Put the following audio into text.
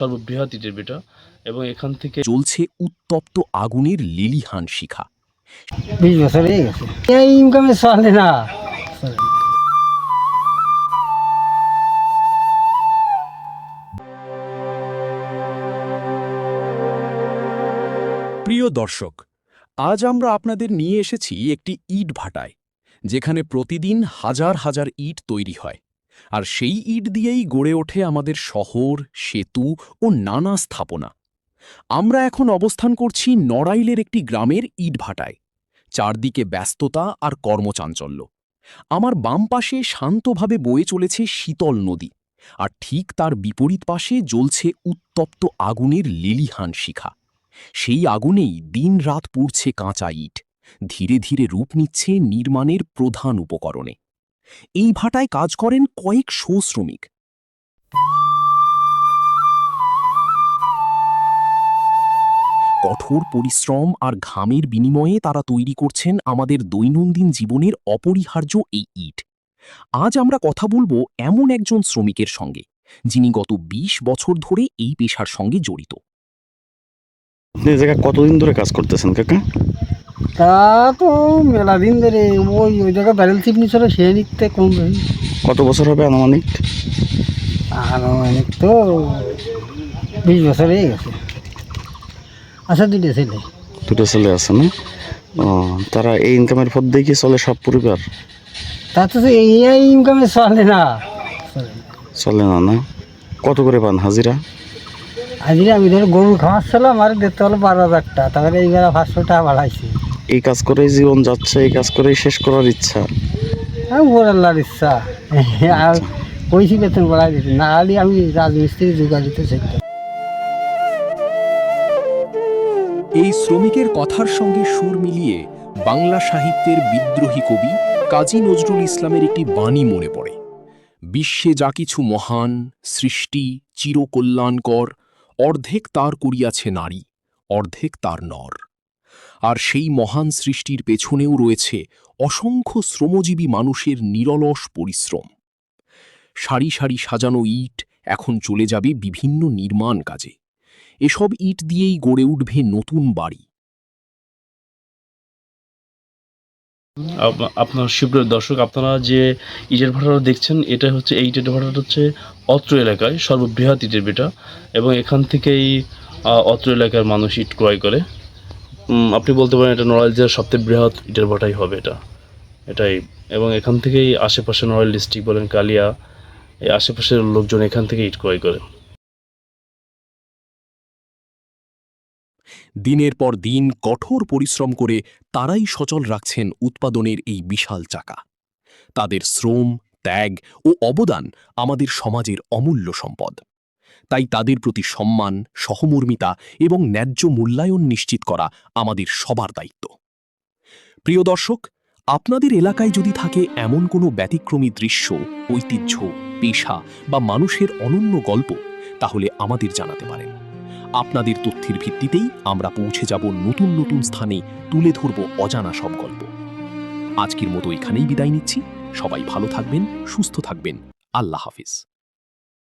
সর্ববৃহৎ ইটের ভাটা এবং এখান থেকে জ্বলছে উত্তপ্ত আগুনের লিলিহান শিখা। 20 বছর হয়ে গেছে। এই ইনকামে চলে না। প্রিয় দর্শক, আজ আমরা আপনাদের নিয়ে এসেছি একটি ইট ভাটায়, যেখানে প্রতিদিন হাজার হাজার ইট তৈরি হয়, আর সেই ইট দিয়েই গড়ে ওঠে আমাদের শহর, সেতু ও নানা স্থাপনা। আমরা এখন অবস্থান করছি নড়াইলের একটি গ্রামের ইট ভাটায়। চারদিকে ব্যস্ততা আর কর্মচাঞ্চল্য। আমার বাম পাশে শান্তভাবে বয়ে চলেছে শীতল নদী, আর ঠিক তার বিপরীত পাশে জ্বলছে উত্তপ্ত আগুনের লিলিহান শিখা। সেই আগুনেই দিনরাত পুড়ছে কাঁচা ইট, ধীরে ধীরে রূপ নিচ্ছে নির্মাণের প্রধান উপকরণে। এই ভাটায় কাজ করেন কয়েকশো শ্রমিক। কঠোর পরিশ্রম আর ঘামের বিনিময়ে তারা তৈরি করছেন আমাদের দৈনন্দিন জীবনের অপরিহার্য এই ইট। আজ আমরা কথা বলবো এমন একজন শ্রমিকের সঙ্গে, যিনি গত 20 বছর ধরে এই পেশার সঙ্গে জড়িত। আপনি এই জায়গায় কতদিন ধরে কাজ করতেছেন কাকা? তা তো মেলা দিন ধরে ওই জায়গায় ব্যারেল চিপনি ছিল, সে নিতে কম বেশি। কত বছর হবে আনুমানিক? আনুমানিক তো 20 বছর হয়ে গেছে। আচ্ছা, দুটো ছেলে আছে না? ও, তারা এই ইনকামের পর দিয়ে কি চলে সব পরিবার? তা তো এই ইনকামে চলে না। চলে না না? কত করে পান হাজিরা? আজকে আমি ধরো গরু খাওয়াচ্ছিলাম, আর দেখতে হলো 12,000 টাকা, তারপরে এইবার 500 টাকা বাড়াইছি। এই কাজ করেই জীবন যাচ্ছে, এই কাজ করেই শেষ করার ইচ্ছা? হ্যাঁ, উপর আল্লাহর ইচ্ছা। আর কইছি বেতন বাড়াই দিতে, না হলে আমি রাজমিস্ত্রি জোগাড় দিতে চাইতাম। এই শ্রমিকের কথার সঙ্গে সুর মিলিয়ে বাংলা সাহিত্যের বিদ্রোহী কবি কাজী নজরুল ইসলামের একটি বাণী মনে পড়ে। বিশ্বে যা কিছু মহান সৃষ্টি চিরকল্যাণকর, অর্ধেক তার করিয়াছে নারী, অর্ধেক তার নর। আর সেই মহান সৃষ্টির পেছনেও রয়েছে অসংখ্য শ্রমজীবী মানুষের নিরলস পরিশ্রম। সারি সারি সাজানো ইট এখন চলে যাবে বিভিন্ন নির্মাণ কাজে। এসব ইট দিয়েই গড়ে উঠবে নতুন বাড়ি। আপনার সুপ্রিয় দর্শক, আপনারা যে ইটের ভাটাটা দেখছেন, এটা হচ্ছে এই ইটের ভাটাটা হচ্ছে অত্র এলাকায় সর্ববৃহৎ ইটের ভাটা এবং এখান থেকেই অত্র এলাকার মানুষ ইট ক্রয় করে। আপনি বলতে পারেন এটা নড়াইল জেলার সবচেয়ে বৃহৎ ইটের ভাটাই হবে এটাই। এবং এখান থেকেই আশেপাশে নড়াইল ডিস্ট্রিক্ট বলেন, কালিয়া, এই আশেপাশের লোকজন এখান থেকে ইট ক্রয় করে। দিনের পর দিন কঠোর পরিশ্রম করে তারাই সচল রাখছেন উৎপাদনের এই বিশাল চাকা। তাদের শ্রম, ত্যাগ ও অবদান আমাদের সমাজের অমূল্য সম্পদ। তাই তাদের প্রতি সম্মান, সহমর্মিতা এবং ন্যায্য মূল্যায়ন নিশ্চিত করা আমাদের সবার দায়িত্ব। প্রিয় দর্শক, আপনাদের এলাকায় যদি থাকে এমন কোনো ব্যতিক্রমী দৃশ্য, ঐতিহ্য, পেশা বা মানুষের অনন্য গল্প, তাহলে আমাদের জানাতে পারেন। আপনাদের তথ্যের ভিত্তিতেই আমরা পৌঁছে যাব নতুন নতুন স্থানে, তুলে ধরব অজানা সব গল্প। আজকের মতো এখানেই বিদায় নিচ্ছি। সবাই ভালো থাকবেন, সুস্থ থাকবেন। আল্লাহ হাফিজ।